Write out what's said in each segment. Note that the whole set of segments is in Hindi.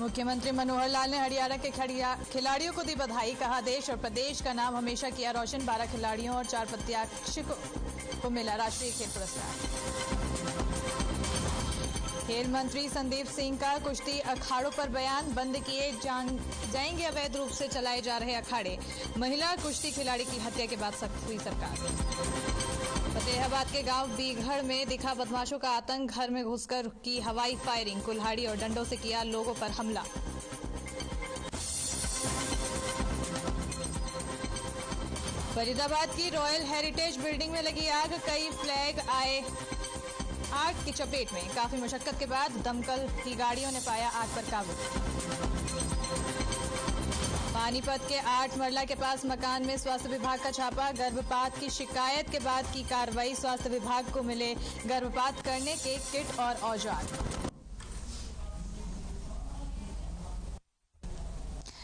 मुख्यमंत्री मनोहर लाल ने हरियाणा के खिलाड़ियों को दी बधाई। कहा, देश और प्रदेश का नाम हमेशा किया रोशन। 12 खिलाड़ियों और 4 प्रत्याशियों को मिला राष्ट्रीय खेल पुरस्कार। खेल मंत्री संदीप सिंह का कुश्ती अखाड़ों पर बयान। बंद किए जाएंगे अवैध रूप से चलाए जा रहे अखाड़े। महिला कुश्ती खिलाड़ी की हत्या के बाद सख्त हुई सरकार। फतेहाबाद के गांव बीघड़ में दिखा बदमाशों का आतंक। घर में घुसकर की हवाई फायरिंग। कुल्हाड़ी और डंडों से किया लोगों पर हमला। फरीदाबाद की रॉयल हेरिटेज बिल्डिंग में लगी आग। कई फ्लैग आए आग की चपेट में। काफी मशक्कत के बाद दमकल की गाड़ियों ने पाया आग पर काबू। पानीपत के 8 मरला के पास मकान में स्वास्थ्य विभाग का छापा। गर्भपात की शिकायत के बाद की कार्रवाई। स्वास्थ्य विभाग को मिले गर्भपात करने के किट और औजार।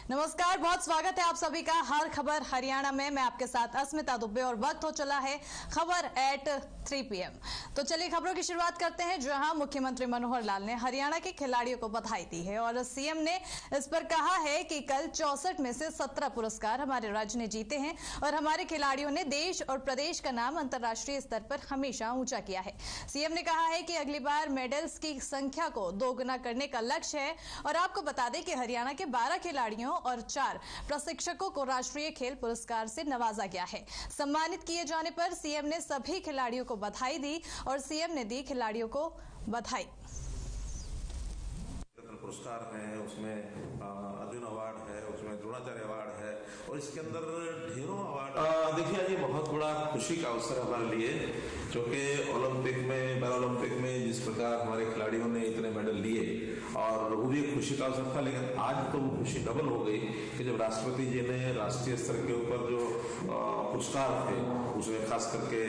नमस्कार, बहुत स्वागत है आप सभी का हर खबर हरियाणा में। मैं आपके साथ अस्मिता दुबे और वक्त हो चला है खबर एट 3 PM। तो चलिए खबरों की शुरुआत करते हैं, जहां मुख्यमंत्री मनोहर लाल ने हरियाणा के खिलाड़ियों को बधाई दी है और सीएम ने इस पर कहा है कि कल 64 में से 17 पुरस्कार हमारे राज्य ने जीते हैं और हमारे खिलाड़ियों ने देश और प्रदेश का नाम अंतर्राष्ट्रीय स्तर पर हमेशा ऊंचा किया है। सीएम ने कहा है कि अगली बार मेडल्स की संख्या को दोगुना करने का लक्ष्य है और आपको बता दें कि हरियाणा के 12 खिलाड़ियों और 4 प्रशिक्षकों को राष्ट्रीय खेल पुरस्कार से नवाजा गया है। सम्मानित किए जाने पर सीएम ने सभी खिलाड़ियों को बधाई दी और सीएम ने दी खिलाड़ियों को बधाई। पुरस्कार है, उसमें अर्जुन अवार्ड है, उसमें द्रोणाचार्य अवार्ड है और इसके अंदर ढेरों अवार्ड। देखिए, आज ये बहुत बड़ा खुशी का अवसर हमारे लिए, क्योंकि ओलंपिक में, पैरा ओलंपिक में जिस प्रकार हमारे खिलाड़ियों ने इतने मेडल लिए और वो भी एक खुशी का अवसर था, लेकिन आज तो वो खुशी डबल हो गई कि जब राष्ट्रपति जी ने राष्ट्रीय स्तर के ऊपर जो पुरस्कार थे, उसमें खास करके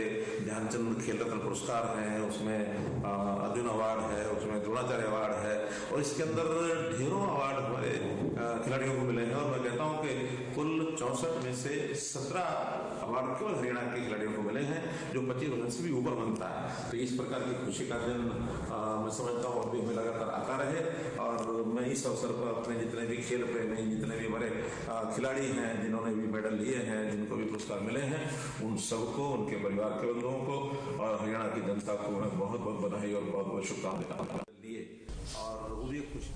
ध्यानचंद खेल रत्न पुरस्कार है, उसमें अर्जुन अवार्ड है, उसमें द्रोणाचार्य अवार्ड है और इसके अंदर ढेरों अवार्ड हमारे खिलाड़ियों को मिले हैं। और मैं कहता हूं कि कुल 64 में से 17 अवार्ड केवल हरियाणा के खिलाड़ियों को मिले हैं, जो 25 वर्ष से भी ऊपर बनता है। तो इस प्रकार की खुशी का दिन मैं समझता हूँ अभी हमें लगातार आता रहे और मैं इस अवसर पर अपने जितने भी खेल प्रेमी, जितने भी हमारे खिलाड़ी हैं, जिन्होंने भी मेडल लिए हैं, जिनको भी पुरस्कार मिले हैं, उन सबको, उनके परिवार के बंधुओं को और हरियाणा की जनता को मैं बहुत बहुत बधाई और बहुत बहुत शुभकामनाएं लिए और वो भी खुशी।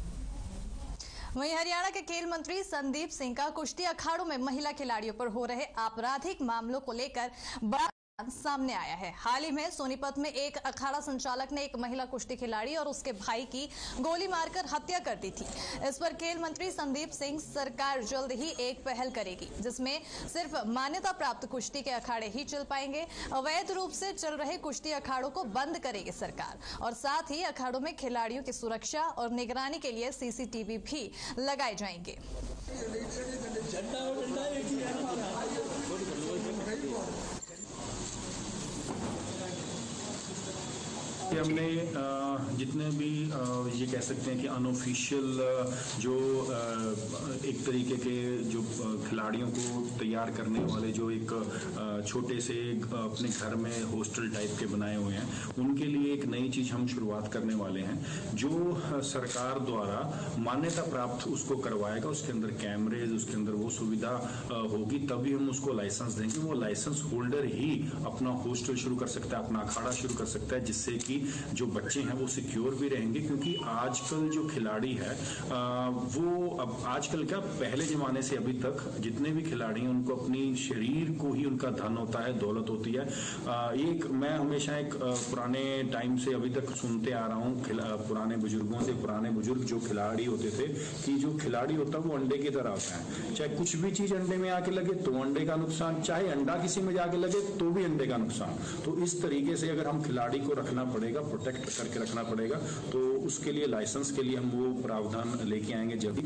वहीं हरियाणा के खेल मंत्री संदीप सिंह का कुश्ती अखाड़ों में महिला खिलाड़ियों पर हो रहे आपराधिक मामलों को लेकर बड़ा सामने आया है। हाल ही में सोनीपत में एक अखाड़ा संचालक ने एक महिला कुश्ती खिलाड़ी और उसके भाई की गोली मारकर हत्या कर दी थी। इस पर खेल मंत्री संदीप सिंह, सरकार जल्द ही एक पहल करेगी जिसमें सिर्फ मान्यता प्राप्त कुश्ती के अखाड़े ही चल पाएंगे। अवैध रूप से चल रहे कुश्ती अखाड़ों को बंद करेगी सरकार और साथ ही अखाड़ों में खिलाड़ियों की सुरक्षा और निगरानी के लिए CCTV भी लगाए जाएंगे। हमने जितने भी ये कह सकते हैं कि अनऑफिशियल जो एक तरीके के जो खिलाड़ियों को तैयार करने वाले जो एक छोटे से अपने घर में हॉस्टल टाइप के बनाए हुए हैं, उनके लिए एक नई चीज हम शुरुआत करने वाले हैं जो सरकार द्वारा मान्यता प्राप्त उसको करवाएगा। उसके अंदर कैमरेज, उसके अंदर वो सुविधा होगी, तभी हम उसको लाइसेंस देंगे। वो लाइसेंस होल्डर ही अपना हॉस्टल शुरू कर सकता है, अपना अखाड़ा शुरू कर सकता है, जिससे कि जो बच्चे हैं वो सिक्योर भी रहेंगे। क्योंकि आजकल जो खिलाड़ी है वो अब आजकल क्या, पहले जमाने से अभी तक जितने भी खिलाड़ी हैं उनको अपनी शरीर को ही उनका धन होता है, दौलत होती है। एक मैं हमेशा एक पुराने टाइम से अभी तक सुनते आ रहा हूँ पुराने बुजुर्गों से, पुराने बुजुर्ग जो खिलाड़ी होते थे कि जो खिलाड़ी होता है वो अंडे की तरह होता है। चाहे कुछ भी चीज अंडे में आके लगे तो अंडे का नुकसान, चाहे अंडा किसी में जाके लगे तो भी अंडे का नुकसान। तो इस तरीके से अगर हम खिलाड़ी को रखना पड़ेगा, प्रोटेक्ट करके रखना पड़ेगा, तो उसके लिए लाइसेंस के लिए हम वो प्रावधान लेके आएंगे जल्दी।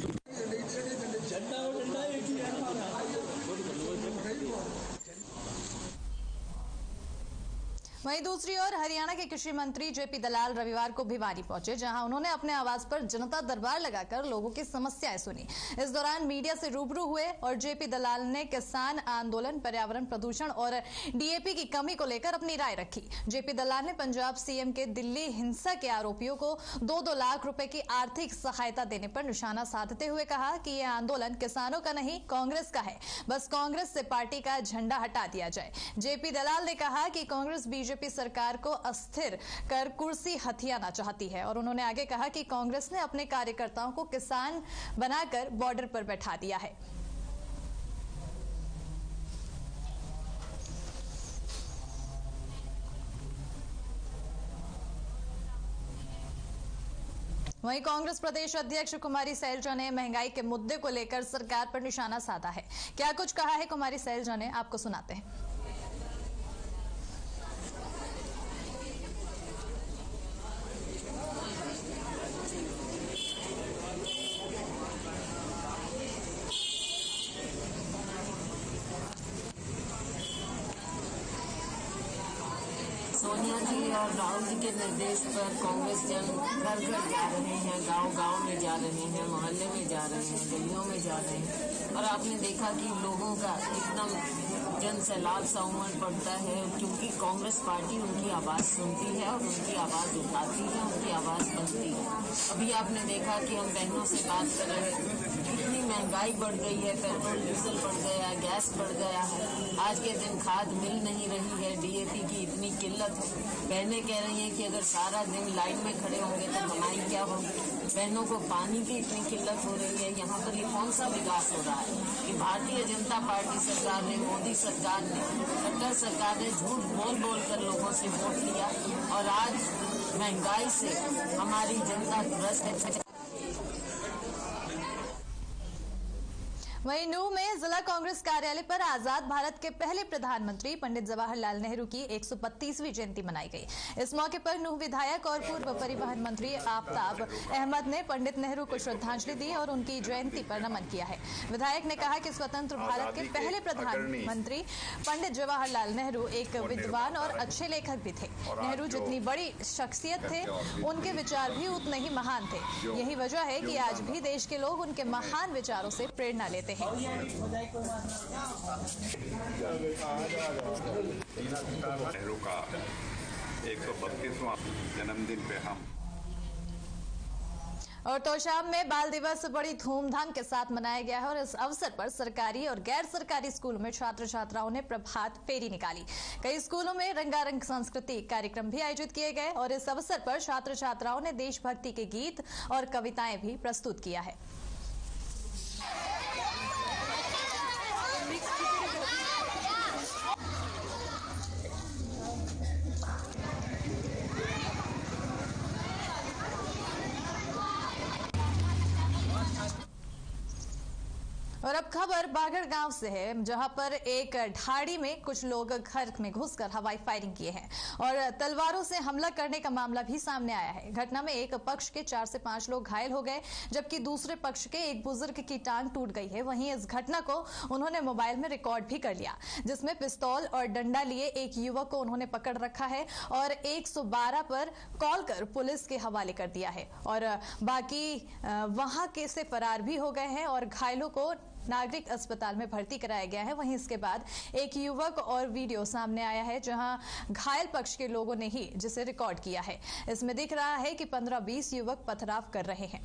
वहीं दूसरी ओर हरियाणा के कृषि मंत्री जेपी दलाल रविवार को भिवानी पहुंचे, जहां उन्होंने अपने आवास पर जनता दरबार लगाकर लोगों की समस्याएं सुनी। इस दौरान मीडिया से रूबरू हुए और जेपी दलाल ने किसान आंदोलन, पर्यावरण प्रदूषण और डीएपी की कमी को लेकर अपनी राय रखी। जेपी दलाल ने पंजाब सीएम के दिल्ली हिंसा के आरोपियों को 2-2 लाख रुपए की आर्थिक सहायता देने पर निशाना साधते हुए कहा कि यह आंदोलन किसानों का नहीं, कांग्रेस का है। बस कांग्रेस से पार्टी का झंडा हटा दिया जाए। जेपी दलाल ने कहा कि कांग्रेस बीजेपी सरकार को अस्थिर कर कुर्सी हथियाना चाहती है और उन्होंने आगे कहा कि कांग्रेस ने अपने कार्यकर्ताओं को किसान बनाकर बॉर्डर पर बैठा दिया है। वहीं कांग्रेस प्रदेश अध्यक्ष कुमारी सैलजा ने महंगाई के मुद्दे को लेकर सरकार पर निशाना साधा है। क्या कुछ कहा है कुमारी सैलजा ने, आपको सुनाते हैं। सोनिया जी और राहुल जी के निर्देश पर कांग्रेस जन घर घर जा रहे हैं, गांव-गांव में जा रहे हैं, मोहल्ले में जा रहे हैं, गलियों में जा रहे हैं और आपने देखा कि लोगों का एकदम जन सैलाब सा उमड़ पड़ता है, क्योंकि कांग्रेस पार्टी उनकी आवाज सुनती है और उनकी आवाज उठाती है, उनकी आवाज बनती है। अभी आपने देखा कि हम बहनों से बात कर रहे हैं, कितनी महंगाई बढ़ गई है, पेट्रोल डीजल बढ़ गया, गैस बढ़ गया है, आज के दिन खाद मिल नहीं रही है, डीएपी की इतनी किल्लत है। बहनें कह रही हैं कि अगर सारा दिन लाइन में खड़े होंगे तो कमाई क्या होगी। बहनों को पानी की इतनी किल्लत हो रही है। यहाँ पर ये कौन सा विकास हो रहा है कि भारतीय जनता पार्टी सरकार ने, मोदी सरकार ने, खट्टर सरकार ने झूठ बोल बोल कर लोगों से वोट लिया और आज महंगाई से हमारी जनता ग्रस्त है। वहीं नूह में जिला कांग्रेस कार्यालय पर आजाद भारत के पहले प्रधानमंत्री पंडित जवाहरलाल नेहरू की 135वीं जयंती मनाई गई। इस मौके पर नूह विधायक और पूर्व परिवहन मंत्री आफताब अहमद ने पंडित नेहरू को श्रद्धांजलि दी और उनकी जयंती पर नमन किया है। विधायक ने कहा कि स्वतंत्र भारत के पहले प्रधानमंत्री पंडित जवाहरलाल नेहरू एक विद्वान और अच्छे लेखक भी थे। नेहरू जितनी बड़ी शख्सियत थे, उनके विचार भी उतने ही महान थे। यही वजह है कि आज भी देश के लोग उनके महान विचारों से प्रेरणा लेते हैं। नेहरू का 132वां जन्मदिन पे हम और तोशाम में बाल दिवस बड़ी धूमधाम के साथ मनाया गया है और इस अवसर पर सरकारी और गैर सरकारी स्कूलों में छात्र छात्राओं ने प्रभात फेरी निकाली। कई स्कूलों में रंगारंग सांस्कृतिक कार्यक्रम भी आयोजित किए गए और इस अवसर पर छात्र छात्राओं ने देशभक्ति के गीत और कविताएं भी प्रस्तुत किया है। और अब खबर बागड़ गांव से है, जहां पर एक ढाड़ी में कुछ लोग घर में घुसकर हवाई फायरिंग किए हैं और तलवारों से हमला करने का मामला भी सामने आया है। घटना में एक पक्ष के 4 से 5 लोग घायल हो गए, जबकि दूसरे पक्ष के एक बुजुर्ग की टांग टूट गई है। वहीं इस घटना को उन्होंने मोबाइल में रिकॉर्ड भी कर लिया, जिसमें पिस्तौल और डंडा लिए एक युवक को उन्होंने पकड़ रखा है और 112 पर कॉल कर पुलिस के हवाले कर दिया है और बाकी वहां के से फरार भी हो गए हैं और घायलों को नागरिक अस्पताल में भर्ती कराया गया है। वहीं इसके बाद एक युवक और वीडियो सामने आया है, जहां घायल पक्ष के लोगों ने ही जिसे रिकॉर्ड किया है। इसमें दिख रहा है कि 15-20 युवक पथराव कर रहे हैं।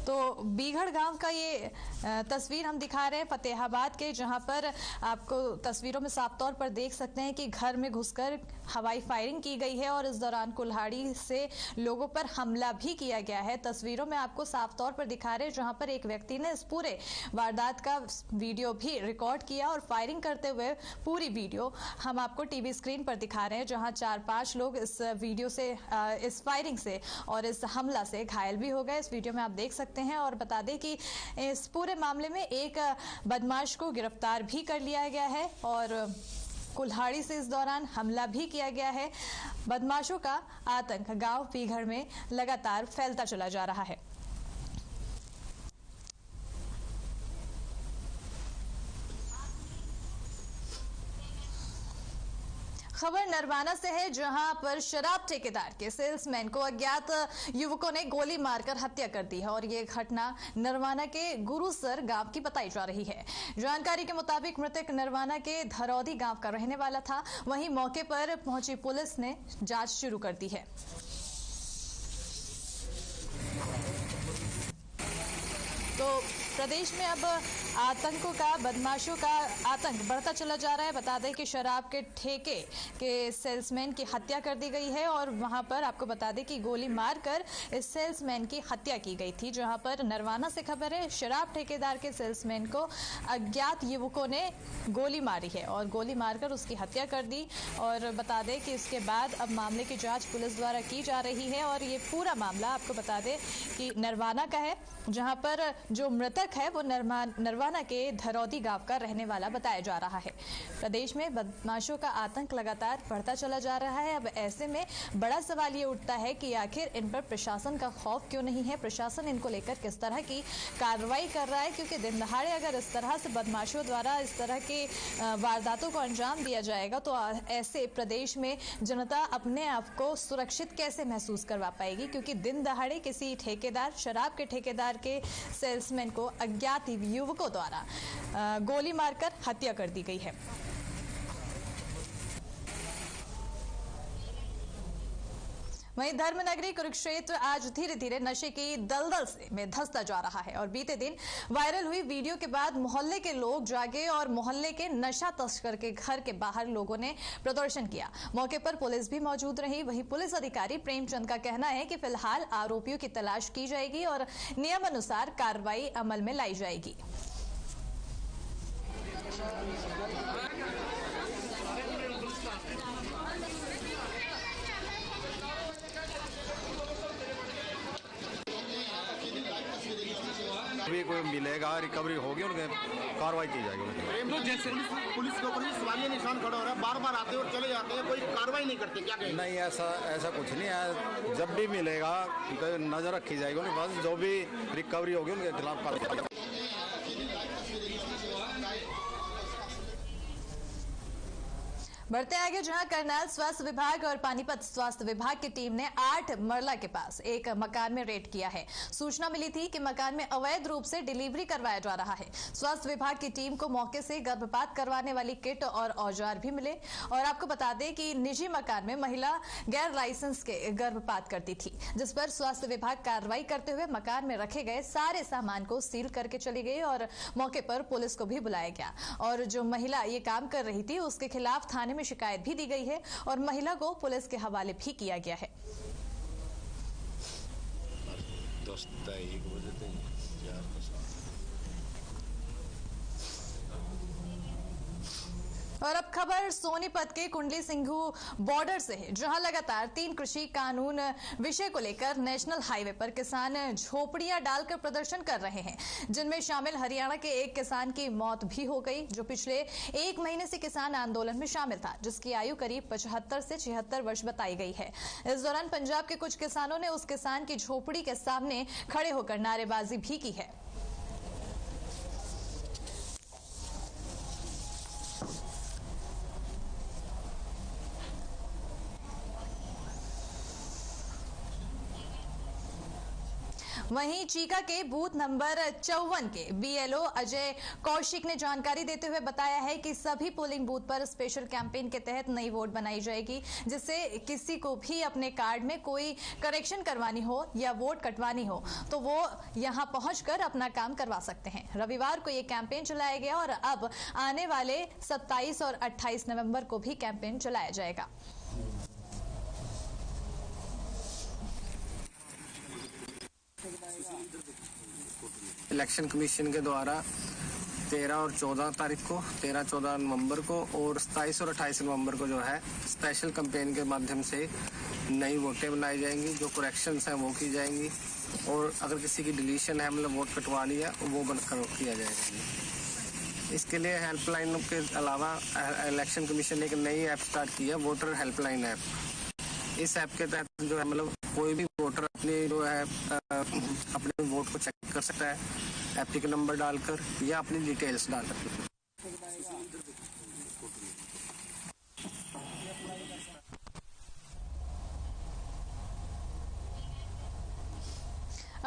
तो बीघड़ गांव का ये तस्वीर हम दिखा रहे हैं फतेहाबाद के, जहां पर आपको तस्वीरों में साफ तौर पर देख सकते हैं कि घर में घुसकर हवाई फायरिंग की गई है और इस दौरान कुल्हाड़ी से लोगों पर हमला भी किया गया है। तस्वीरों में आपको साफ तौर पर दिखा रहे हैं, जहां पर एक व्यक्ति ने इस पूरे वारदात का वीडियो भी रिकॉर्ड किया और फायरिंग करते हुए पूरी वीडियो हम आपको टीवी स्क्रीन पर दिखा रहे हैं, जहां 4-5 लोग इस वीडियो से, इस फायरिंग से और इस हमला से घायल भी हो गए। इस वीडियो में आप देख सकते हैं और बता दें कि इस पूरे मामले में एक बदमाश को गिरफ्तार भी कर लिया गया है और कुल्हाड़ी से इस दौरान हमला भी किया गया है। बदमाशों का आतंक गांव बीघड़ में लगातार फैलता चला जा रहा है। खबर नरवाना से है, जहां पर शराब ठेकेदार के सेल्समैन को अज्ञात युवकों ने गोली मारकर हत्या कर दी है और ये घटना नरवाना के गुरुसर गांव की बताई जा रही है। जानकारी के मुताबिक मृतक नरवाना के धरौदी गांव का रहने वाला था। वहीं मौके पर पहुंची पुलिस ने जांच शुरू कर दी है। तो प्रदेश में अब आतंकों का, बदमाशों का आतंक बढ़ता चला जा रहा है। बता दें कि शराब के ठेके के सेल्समैन की हत्या कर दी गई है और वहां पर आपको बता दें कि गोली मारकर इस सेल्समैन की हत्या की गई थी। जहां पर नरवाना से खबर है, शराब ठेकेदार के सेल्समैन को अज्ञात युवकों ने गोली मारी है और गोली मारकर उसकी हत्या कर दी। और बता दें कि इसके बाद अब मामले की जाँच पुलिस द्वारा की जा रही है और ये पूरा मामला आपको बता दें कि नरवाना का है, जहां पर जो मृतक है वो नरवाना के धरौदी गांव का रहने वाला बताया जा रहा है। प्रदेश में बदमाशों का आतंक लगातार बढ़ता चला जा रहा है। अब ऐसे में बड़ा सवाल ये उठता है कि आखिर इन पर प्रशासन का खौफ क्यों नहीं है, प्रशासन इनको लेकर किस तरह की कार्रवाई कर रहा है, क्योंकि दिन दहाड़े अगर इस तरह से बदमाशों द्वारा इस तरह के वारदातों को अंजाम दिया जाएगा तो ऐसे प्रदेश में जनता अपने आप को सुरक्षित कैसे महसूस करवा पाएगी, क्योंकि दिन दहाड़े किसी ठेकेदार, शराब के ठेकेदार के सेल्समैन को अज्ञात युवकों द्वारा गोली मारकर हत्या कर दी गई है। वहीं धर्मनगरी कुरुक्षेत्र आज धीरे धीरे नशे की दलदल में धंसता जा रहा है और बीते दिन वायरल हुई वीडियो के बाद मोहल्ले के लोग जागे और मोहल्ले के नशा तस्कर के घर के बाहर लोगों ने प्रदर्शन किया। मौके पर पुलिस भी मौजूद रही। वहीं पुलिस अधिकारी प्रेमचंद का कहना है कि फिलहाल आरोपियों की तलाश की जाएगी और नियमानुसार कार्रवाई अमल में लाई जाएगी। अभी कोई मिलेगा, रिकवरी होगी, उनके कार्रवाई की जाएगी। तो जैसे पुलिस के ऊपर सवालिया निशान खड़ा हो रहा है, बार बार आते और चले जाते हैं, कोई कार्रवाई नहीं करते, क्या कहें? नहीं, ऐसा कुछ नहीं है। जब भी मिलेगा तो नजर रखी जाएगी उनके पास, जो भी रिकवरी होगी उनके खिलाफ कार्रवाई। बढ़ते आगे, जहां करनाल स्वास्थ्य विभाग और पानीपत स्वास्थ्य विभाग की टीम ने 8 मरला के पास एक मकान में रेड किया है। सूचना मिली थी कि मकान में अवैध रूप से डिलीवरी करवाया जा रहा है। स्वास्थ्य विभाग की टीम को मौके से गर्भपात करवाने वाली किट और औजार भी मिले और आपको बता दें कि निजी मकान में महिला गैर लाइसेंस के गर्भपात करती थी, जिस पर स्वास्थ्य विभाग कार्रवाई करते हुए मकान में रखे गए सारे सामान को सील करके चली गई और मौके पर पुलिस को भी बुलाया गया और जो महिला ये काम कर रही थी उसके खिलाफ थाने में शिकायत भी दी गई है और महिला को पुलिस के हवाले भी किया गया है। और अब खबर सोनीपत के कुंडली सिंघू बॉर्डर से है, जहां लगातार 3 कृषि कानून विषय को लेकर नेशनल हाईवे पर किसान झोपड़ियां डालकर प्रदर्शन कर रहे हैं, जिनमें शामिल हरियाणा के एक किसान की मौत भी हो गई, जो पिछले 1 महीने से किसान आंदोलन में शामिल था, जिसकी आयु करीब 75 से 76 वर्ष बताई गई है। इस दौरान पंजाब के कुछ किसानों ने उस किसान की झोपड़ी के सामने खड़े होकर नारेबाजी भी की है। वहीं चीका के बूथ नंबर 54 के बीएलओ अजय कौशिक ने जानकारी देते हुए बताया है कि सभी पोलिंग बूथ पर स्पेशल कैंपेन के तहत नई वोट बनाई जाएगी, जिससे किसी को भी अपने कार्ड में कोई करेक्शन करवानी हो या वोट कटवानी हो तो वो यहां पहुंचकर अपना काम करवा सकते हैं। रविवार को ये कैंपेन चलाया गया और अब आने वाले 27 और 28 नवंबर को भी कैंपेन चलाया जाएगा। इलेक्शन कमीशन के द्वारा 13 और 14 तारीख को, 13-14 नवंबर को और 27 और 28 नवंबर को जो है स्पेशल कैंपेन के माध्यम से नई वोटें बनाई जाएंगी, जो करेक्शंस हैं वो की जाएंगी और अगर किसी की डिलीशन है, मतलब वोट कटवानी है, वो बनकर किया जाएगा। इसके लिए हेल्पलाइन के अलावा इलेक्शन कमीशन ने एक नई ऐप स्टार्ट की है, वोटर हेल्पलाइन ऐप। इस ऐप के तहत जो है मतलब कोई भी वोटर अपनी जो है अपने वोट को चेक कर सकता है एप्लीकेशन नंबर डालकर या अपनी डिटेल्स डालकर।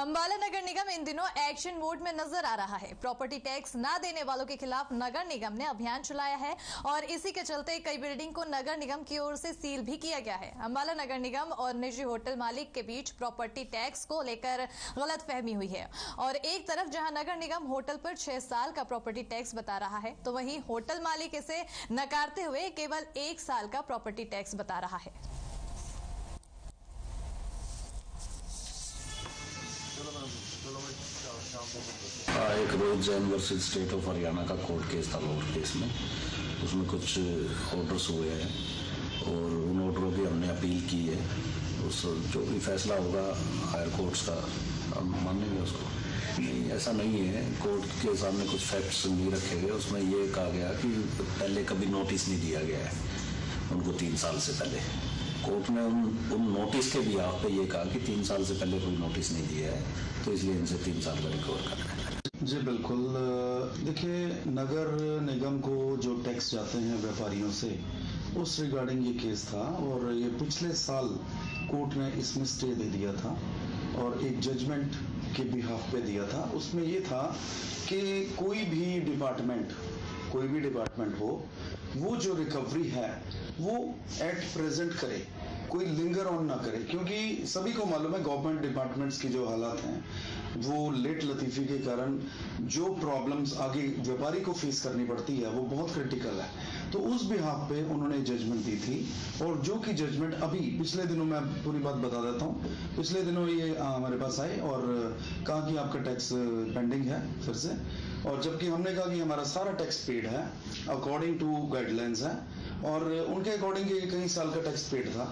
अंबाला नगर निगम इन दिनों एक्शन मोड में नजर आ रहा है। प्रॉपर्टी टैक्स ना देने वालों के खिलाफ नगर निगम ने अभियान चलाया है और इसी के चलते कई बिल्डिंग को नगर निगम की ओर से सील भी किया गया है। अंबाला नगर निगम और निजी होटल मालिक के बीच प्रॉपर्टी टैक्स को लेकर गलतफहमी हुई है और एक तरफ जहां नगर निगम होटल पर 6 साल का प्रॉपर्टी टैक्स बता रहा है, तो वहीं होटल मालिक इसे नकारते हुए केवल 1 साल का प्रॉपर्टी टैक्स बता रहा है। एक Rose Jain versus state of Haryana का कोर्ट केस था, लोअर केस में। उसमें कुछ ऑर्डर्स हुए हैं और उन ऑर्डरों की हमने अपील की है। उस जो भी फैसला होगा हायर कोर्ट्स का, हम मानेंगे उसको। नहीं, ऐसा नहीं है। कोर्ट के सामने कुछ फैक्ट्स नहीं रखे गए। उसमें ये कहा गया कि पहले कभी नोटिस नहीं दिया गया है उनको 3 साल से पहले। कोर्ट ने उन नोटिस के बिहाफ पे ये कहा कि 3 साल से पहले कोई नोटिस नहीं दिया है, तो इसलिए इनसे 3 साल का रिकवर करना है। जी बिल्कुल। देखिए, नगर निगम को जो टैक्स जाते हैं व्यापारियों से, उस रिगार्डिंग ये केस था और ये पिछले साल कोर्ट ने इसमें स्टे दे दिया था और एक जजमेंट के बिहाफ पे दिया था। उसमें ये था कि कोई भी डिपार्टमेंट हो, वो जो रिकवरी है वो एट प्रेजेंट करे, कोई लिंगर ऑन ना करे, क्योंकि सभी को मालूम है गवर्नमेंट डिपार्टमेंट्स की जो हालात हैं, वो लेट लतीफी के कारण जो प्रॉब्लम्स आगे व्यापारी को फेस करनी पड़ती है वो बहुत क्रिटिकल है। तो उस बिहाफ पे उन्होंने जजमेंट दी थी और जो कि जजमेंट अभी पिछले दिनों, मैं पूरी बात बता देता हूँ, पिछले दिनों ये हमारे पास आए और कहा कि आपका टैक्स पेंडिंग है फिर से, और जबकि हमने कहा कि हमारा सारा टैक्स पेड है अकॉर्डिंग टू गाइडलाइंस है, और उनके अकॉर्डिंग कई साल का टैक्स पेड था,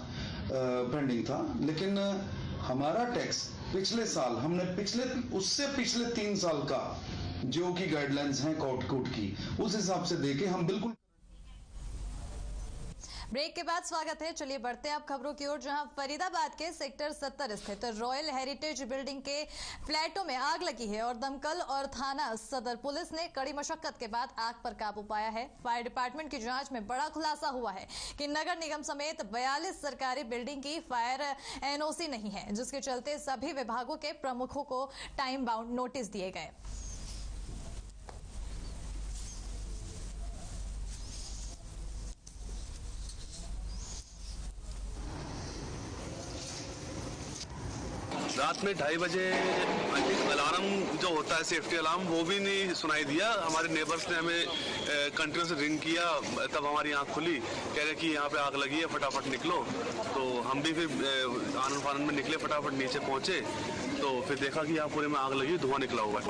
पेंडिंग था। लेकिन हमारा टैक्स पिछले साल हमने उससे पिछले 3 साल का जो कि गाइडलाइंस हैं कोर्ट की, उस हिसाब से देके हम बिल्कुल। ब्रेक के बाद स्वागत है। चलिए बढ़ते हैं अब खबरों की ओर, जहां फरीदाबाद के सेक्टर 70 स्थित रॉयल हेरिटेज बिल्डिंग के फ्लैटों में आग लगी है और दमकल और थाना सदर पुलिस ने कड़ी मशक्कत के बाद आग पर काबू पाया है। फायर डिपार्टमेंट की जांच में बड़ा खुलासा हुआ है कि नगर निगम समेत 42 सरकारी बिल्डिंग की फायर एनओसी नहीं है, जिसके चलते सभी विभागों के प्रमुखों को टाइम बाउंड नोटिस दिए गए। रात में 2:30 बजे आई थिंक अलार्म जो होता है सेफ्टी अलार्म, वो भी नहीं सुनाई दिया। हमारे नेबर्स ने हमें कंटिन्यू से रिंग किया, तब हमारी आंख खुली, कह रहे कि यहाँ पे आग लगी है, फटाफट निकलो। तो हम भी फिर आनंद फानंद में निकले, फटाफट नीचे पहुंचे तो फिर देखा कि यहाँ पूरे में आग लगी, धुआं निकला हुआ है।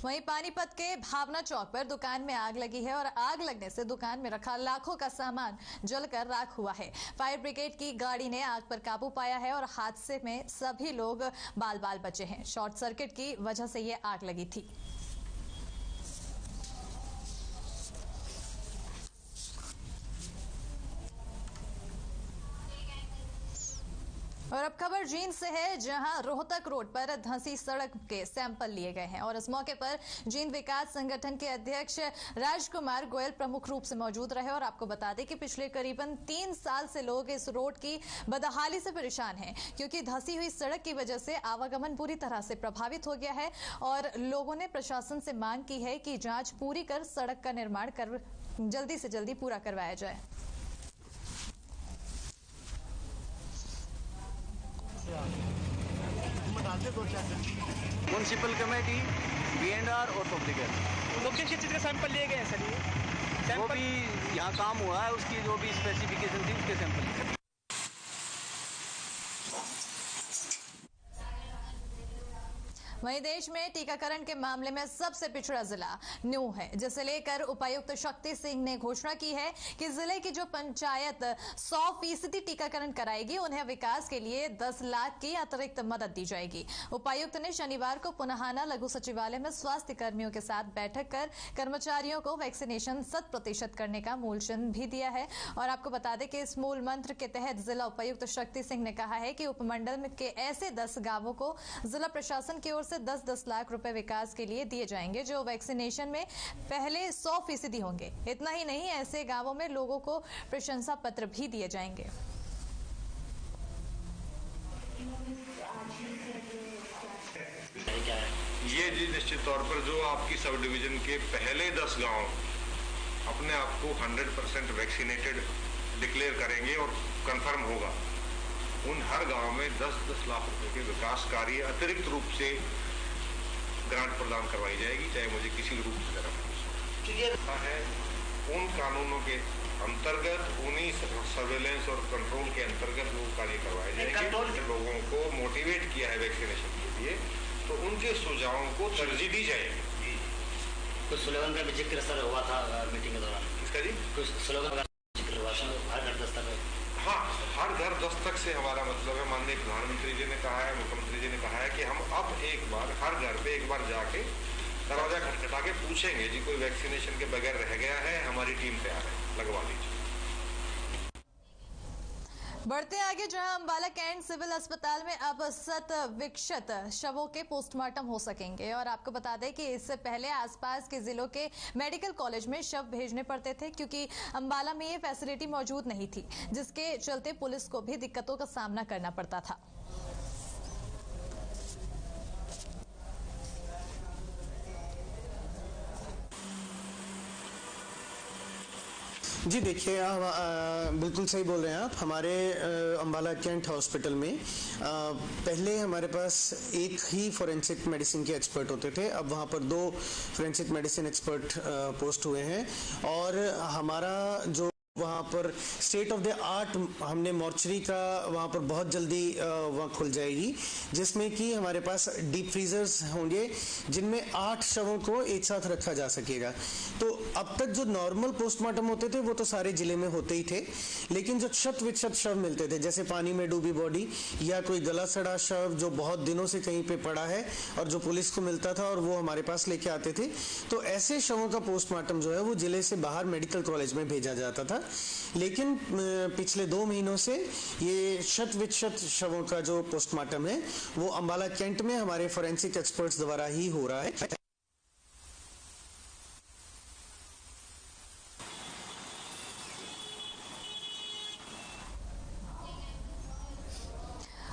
वहीं पानीपत के भावना चौक पर दुकान में आग लगी है और आग लगने से दुकान में रखा लाखों का सामान जलकर राख हुआ है। फायर ब्रिगेड की गाड़ी ने आग पर काबू पाया है और हादसे में सभी लोग बाल बाल बचे हैं। शॉर्ट सर्किट की वजह से ये आग लगी थी। और अब खबर जींद से है, जहां रोहतक रोड पर धंसी सड़क के सैंपल लिए गए हैं और इस मौके पर जींद विकास संगठन के अध्यक्ष राजकुमार गोयल प्रमुख रूप से मौजूद रहे। और आपको बता दें कि पिछले करीबन 3 साल से लोग इस रोड की बदहाली से परेशान हैं, क्योंकि धंसी हुई सड़क की वजह से आवागमन पूरी तरह से प्रभावित हो गया है और लोगों ने प्रशासन से मांग की है कि जांच पूरी कर सड़क का निर्माण कर जल्दी से जल्दी पूरा करवाया जाए। म्युनिसिपल कमेटी, B&R और पब्लिक हेल्थ, तो किस चीज़ के सैंपल लिए गए हैं सर? ये वो भी यहाँ काम हुआ है, उसकी जो भी स्पेसिफिकेशन थी उसके सैंपल। वहीं देश में टीकाकरण के मामले में सबसे पिछड़ा जिला न्यू है, जिसे लेकर उपायुक्त शक्ति सिंह ने घोषणा की है कि जिले की जो पंचायत 100% टीकाकरण कराएगी, उन्हें विकास के लिए 10 लाख की अतिरिक्त मदद दी जाएगी। उपायुक्त ने शनिवार को पुनाहाना लघु सचिवालय में स्वास्थ्य कर्मियों के साथ बैठक कर कर्मचारियों को वैक्सीनेशन 100% करने का मूल चिन्ह भी दिया है। और आपको बता दें कि इस मूल मंत्र के तहत जिला उपायुक्त शक्ति सिंह ने कहा है कि उपमंडल के ऐसे 10 गांवों को जिला प्रशासन की ओर से 10-10 लाख रुपए विकास के लिए दिए जाएंगे, जो वैक्सीनेशन में पहले 100% होंगे। इतना ही नहीं, ऐसे गांवों में लोगों को प्रशंसा पत्र भी दिए जाएंगे। ये जी निश्चित तौर पर जो आपकी सब डिवीजन के पहले 10 गांव अपने आप को 100% वैक्सीनेटेड डिक्लेयर करेंगे और कंफर्म होगा, उन हर गांव में 10-10 लाख रुपए के विकास कार्य अतिरिक्त रूप से ग्रांट प्रदान करवाई जाएगी, चाहे मुझे किसी रूप से करना है। उन कानूनों के अंतर्गत, उन्हीं सर्वेलेंस और कंट्रोल के अंतर्गत वो कार्य करवाए जाएंगे। लोगों को मोटिवेट किया है वैक्सीनेशन के लिए, तो उनके सुझावों को तरजीह दी जाएगी। कुछ स्लोगन का भी जिक्र सर हुआ था मीटिंग के दौरान। किसका जी? कुछ स्लोगन का जिक्र हुआ था, हर घर दस्तक। हाँ, हर घर दस्तक से हमारा मतलब है, माननीय प्रधानमंत्री जी ने कहा है, मुख्यमंत्री जी ने कहा है कि हम अब एक बार हर घर पे एक बार जाके दरवाजा खटखटा के पूछेंगे जी कोई वैक्सीनेशन के बगैर रह गया है, हमारी टीम पे आ रहे हैं, लगवा लीजिए। बढ़ते आगे, जहां अंबाला कैंट सिविल अस्पताल में अब 100% शवों के पोस्टमार्टम हो सकेंगे। और आपको बता दें कि इससे पहले आसपास के जिलों के मेडिकल कॉलेज में शव भेजने पड़ते थे, क्योंकि अंबाला में ये फैसिलिटी मौजूद नहीं थी, जिसके चलते पुलिस को भी दिक्कतों का सामना करना पड़ता था। जी देखिए, बिल्कुल सही बोल रहे हैं आप। हमारे अंबाला कैंट हॉस्पिटल में पहले हमारे पास एक ही फोरेंसिक मेडिसिन के एक्सपर्ट होते थे, अब वहाँ पर 2 फोरेंसिक मेडिसिन एक्सपर्ट पोस्ट हुए हैं। और हमारा जो वहाँ पर स्टेट ऑफ द आर्ट हमने मॉर्चरी का वहाँ पर बहुत जल्दी वहाँ खुल जाएगी, जिसमें कि हमारे पास डीप फ्रीजर्स होंगे जिनमें 8 शवों को एक साथ रखा जा सकेगा। तो अब तक जो नॉर्मल पोस्टमार्टम होते थे वो तो सारे जिले में होते ही थे, लेकिन जो शत शव मिलते थे, जैसे पानी में डूबी बॉडी या कोई गला सड़ा शव जो बहुत दिनों से कहीं पे पड़ा है और जो पुलिस को मिलता था और वो हमारे पास लेके आते थे, तो ऐसे शवों का पोस्टमार्टम जो है वो जिले से बाहर मेडिकल कॉलेज में भेजा जाता था। लेकिन पिछले 2 महीनों से ये शत शवों का जो पोस्टमार्टम है वो अंबाला कैंट में हमारे फोरेंसिक एक्सपर्ट्स द्वारा ही हो रहा है।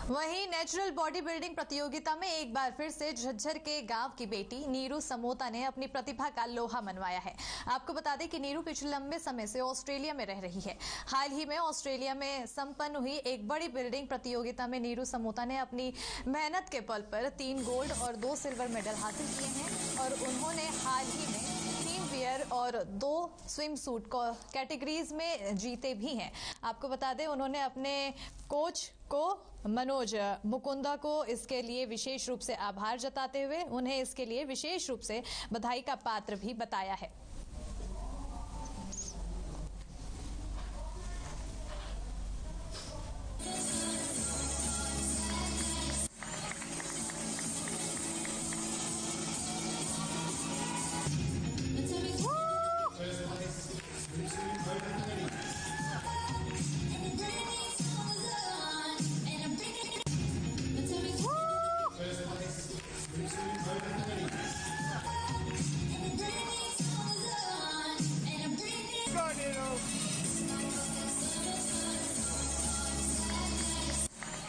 वहीं नेचुरल बॉडी बिल्डिंग प्रतियोगिता में एक बार फिर से झज्जर के गांव की बेटी नीरू समोता ने अपनी प्रतिभा का लोहा मनवाया है। आपको बता दें कि नीरू पिछले लंबे समय से ऑस्ट्रेलिया में रह रही है। हाल ही में ऑस्ट्रेलिया में संपन्न हुई एक बड़ी बिल्डिंग प्रतियोगिता में नीरू समोता ने अपनी मेहनत के बल पर 3 गोल्ड और 2 सिल्वर मेडल हासिल किए हैं। और उन्होंने हाल ही में टीम वियर और 2 स्विम सूट कैटेगरीज में जीते भी हैं। आपको बता दें, उन्होंने अपने कोच को मनोज मुकुंदा को इसके लिए विशेष रूप से आभार जताते हुए उन्हें इसके लिए विशेष रूप से बधाई का पात्र भी बताया है।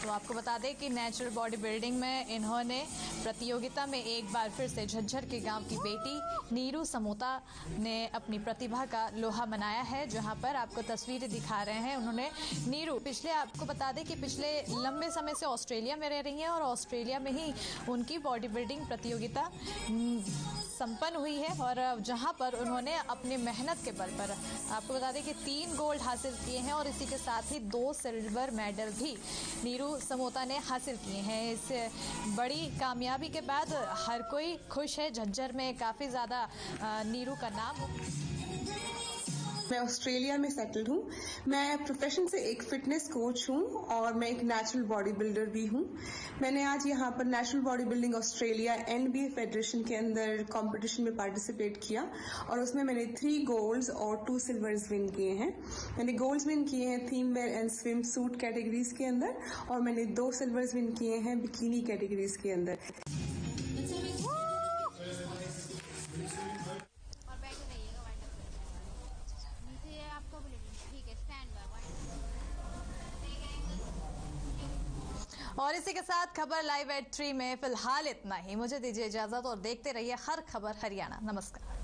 तो आपको बता दें कि नेचुरल बॉडी बिल्डिंग में इन्होंने प्रतियोगिता में एक बार फिर से झज्जर के गांव की बेटी नीरू समोता ने अपनी प्रतिभा का लोहा मनाया है। जहां पर आपको तस्वीरें दिखा रहे हैं, उन्होंने नीरू आपको बता दें कि पिछले लंबे समय से ऑस्ट्रेलिया में रह रही हैं और ऑस्ट्रेलिया में ही उनकी बॉडी बिल्डिंग प्रतियोगिता संपन्न हुई है। और जहां पर उन्होंने अपनी मेहनत के बल पर आपको बता दें कि 3 गोल्ड हासिल किए हैं और इसी के साथ ही 2 सिल्वर मेडल भी नीरू समोता ने हासिल किए हैं। इस बड़ी कामयाबी के बाद हर कोई खुश है। झज्जर में काफी ज्यादा नीरू का नाम। मैं ऑस्ट्रेलिया में सेटल्ड हूँ। मैं प्रोफेशन से एक फिटनेस कोच हूँ और मैं एक नेचुरल बॉडी बिल्डर भी हूँ। मैंने आज यहाँ पर natural body building Australia NBA federation के अंदर कंपटीशन में पार्टिसिपेट किया और उसमें मैंने 3 गोल्ड्स और 2 सिल्वर्स विन किए हैं। मैंने गोल्ड्स विन किए हैं theme wear and swimsuit categories के अंदर और मैंने 2 सिल्वर्स विन किए हैं बिकिनी कैटेगरीज के अंदर। और इसी के साथ खबर लाइव एट 3 में फिलहाल इतना ही। मुझे दीजिए इजाजत और देखते रहिए हर खबर हरियाणा। नमस्कार।